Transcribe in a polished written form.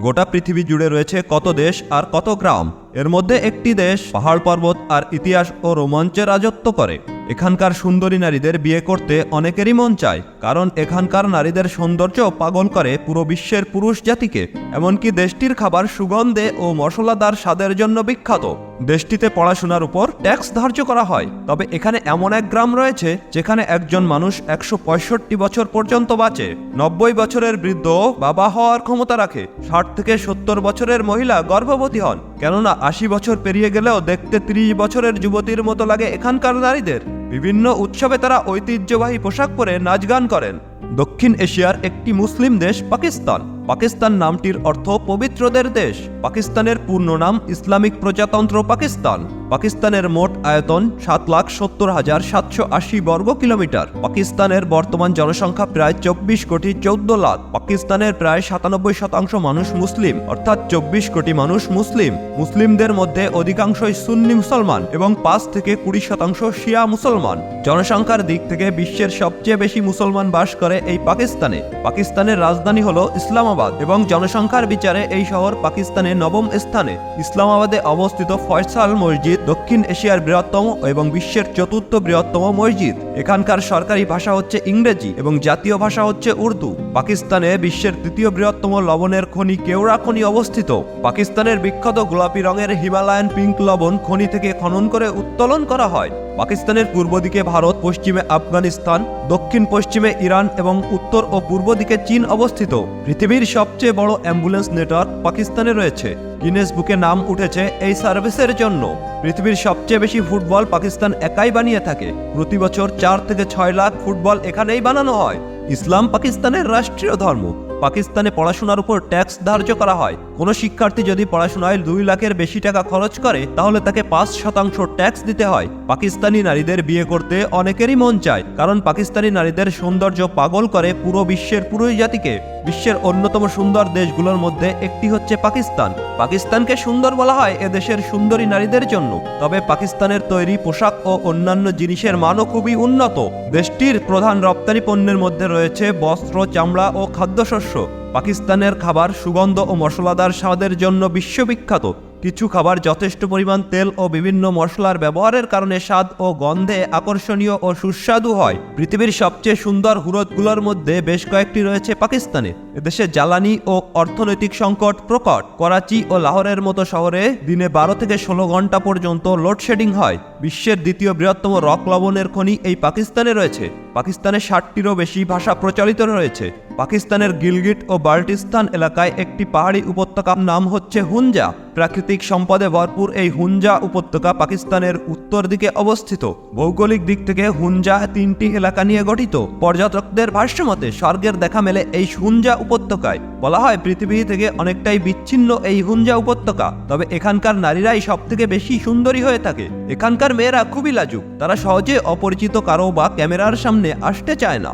গোটা পৃথিবী জুড়ে রয়েছে কত দেশ আর কত গ্রাম। এর মধ্যে একটি দেশ পাহাড় পর্বত আর ইতিহাস ও রোমাঞ্চে রাজত্ব করে। এখানকার সুন্দরী নারীদের বিয়ে করতে অনেকেরই মন চায়, কারণ এখানকার নারীদের সৌন্দর্য পাগল করে পুরো বিশ্বের পুরুষ জাতিকে। এমনকি দেশটির খাবার সুগন্ধে ও মশলাদার স্বাদের জন্য বিখ্যাত। দেশটিতে পড়াশোনার উপর ট্যাক্স ধার্য করা হয়। তবে এখানে এমন এক গ্রাম রয়েছে যেখানে একজন মানুষ 165 বছর পর্যন্ত বাঁচে। 90 বছরের বৃদ্ধ বাবা হওয়ার ক্ষমতা রাখে। 60 থেকে 70 বছরের মহিলা গর্ভবতী হন, কেননা 80 বছর পেরিয়ে গেলেও দেখতে 30 বছরের যুবতীর মতো লাগে এখানকার নারীদের। বিভিন্ন উৎসবে তারা ঐতিহ্যবাহী পোশাক পরে নাচ গান করেন। দক্ষিণ এশিয়ার একটি মুসলিম দেশ পাকিস্তান। পাকিস্তান নামটির অর্থ পবিত্রদের দেশ। পাকিস্তানের পূর্ণ নাম ইসলামিক প্রজাতন্ত্র পাকিস্তান। পাকিস্তানের মোট আয়তন 7,70,780 বর্গ কিলোমিটার। পাকিস্তানের বর্তমান জনসংখ্যা প্রায় 24 কোটি 14 লাখ। পাকিস্তানের প্রায় 97% মানুষ মুসলিম, অর্থাৎ 24 কোটি মানুষ মুসলিম। মুসলিমদের মধ্যে অধিকাংশই সুন্নি মুসলমান এবং 5 থেকে 20% শিয়া মুসলমান। জনসংখ্যার দিক থেকে বিশ্বের সবচেয়ে বেশি মুসলমান বাস করে এই পাকিস্তানে। পাকিস্তানের রাজধানী হলো ইসলামাবাদ এবং জনসংখ্যার বিচারে এই শহর পাকিস্তানে 9ম স্থানে। ইসলামাবাদে অবস্থিত ফয়সাল মসজিদ দক্ষিণ এশিয়ার বৃহত্তম এবং বিশ্বের 4র্থ বৃহত্তম মসজিদ। এখানকার সরকারি ভাষা হচ্ছে ইংরেজি এবং জাতীয় ভাষা হচ্ছে উর্দু। পাকিস্তানে বিশ্বের 3য় বৃহত্তম লবণের খনি কেওড়া খনি অবস্থিত। পাকিস্তানের বিখ্যাত গোলাপি রঙের হিমালয়ান পিঙ্ক লবণ খনি থেকে খনন করে উত্তোলন করা হয়। পাকিস্তানের পূর্ব দিকে ভারত, পশ্চিমে আফগানিস্তান, দক্ষিণ পশ্চিমে ইরান এবং উত্তর ও পূর্ব দিকে চীন অবস্থিত। পৃথিবীর সবচেয়ে বড় অ্যাম্বুলেন্স নেটওয়ার্ক পাকিস্তানে রয়েছে। গিনেস বুকে নাম উঠেছে এই সার্ভিসের জন্য। পৃথিবীর সবচেয়ে বেশি ফুটবল পাকিস্তান একাই বানিয়ে থাকে। প্রতি বছর 4 থেকে 6 লাখ ফুটবল এখানেই বানানো হয়। ইসলাম পাকিস্তানের রাষ্ট্রীয় ধর্ম। পাকিস্তানে পড়াশোনার উপর ট্যাক্স ধার্য করা হয়। কোনো শিক্ষার্থী যদি পড়াশোনায় 2 লাখের বেশি টাকা খরচ করে তাহলে তাকে 5% ট্যাক্স দিতে হয়। পাকিস্তানি নারীদের বিয়ে করতে অনেকেরই মন চায়, কারণ পাকিস্তানি নারীদের সৌন্দর্য পাগল করে পুরো বিশ্বের পুরুষ জাতিকে। বিশ্বের অন্যতম সুন্দর দেশগুলোর মধ্যে একটি হচ্ছে পাকিস্তান। পাকিস্তানকে সুন্দর বলা হয় এদেশের সুন্দরী নারীদের জন্য। তবে পাকিস্তানের তৈরি পোশাক ও অন্যান্য জিনিসের মানও খুবই উন্নত। দেশটির প্রধান রপ্তানি পণ্যের মধ্যে রয়েছে বস্ত্র, চামড়া ও খাদ্যশস্য। পাকিস্তানের খাবার সুগন্ধ ও মশলাদার স্বাদের জন্য বিশ্ববিখ্যাত। কিছু খাবার যথেষ্ট পরিমাণ তেল ও বিভিন্ন মশলার ব্যবহারের কারণে স্বাদ ও গন্ধে আকর্ষণীয় ও সুস্বাদু হয়। পৃথিবীর সবচেয়ে সুন্দর হুরতগুলোর মধ্যে বেশ কয়েকটি রয়েছে পাকিস্তানে। এদেশে জ্বালানি ও অর্থনৈতিক সংকট প্রকট। করাচি ও লাহোরের মতো শহরে দিনে 12 থেকে 16 ঘন্টা পর্যন্ত লোডশেডিং হয়। বিশ্বের 2য় বৃহত্তম রক লবণের খনি এই পাকিস্তানে রয়েছে। পাকিস্তানে 60টিরও বেশি ভাষা প্রচলিত রয়েছে। পাকিস্তানের গিলগিট ও বাল্টিস্তান এলাকায় একটি পাহাড়ি উপত্যকার নাম হচ্ছে হুঞ্জা। প্রাকৃতিক সম্পদে ভরপুর এই হুঞ্জা উপত্যকা পাকিস্তানের উত্তর দিকে অবস্থিত। ভৌগোলিক দিক থেকে হুঞ্জা 3টি এলাকা নিয়ে গঠিত। পর্যটকদের ভাষ্যমতে স্বর্গের দেখা মেলে এই হুঞ্জা উপত্যকায়। বলা হয় পৃথিবী থেকে অনেকটাই বিচ্ছিন্ন এই হুঞ্জা উপত্যকা। তবে এখানকার নারীরাই সব থেকে বেশি সুন্দরী হয়ে থাকে। এখানকার মেয়েরা খুবই লাজুক। তারা সহজে অপরিচিত কারো বা ক্যামেরার সামনে আসতে চায় না।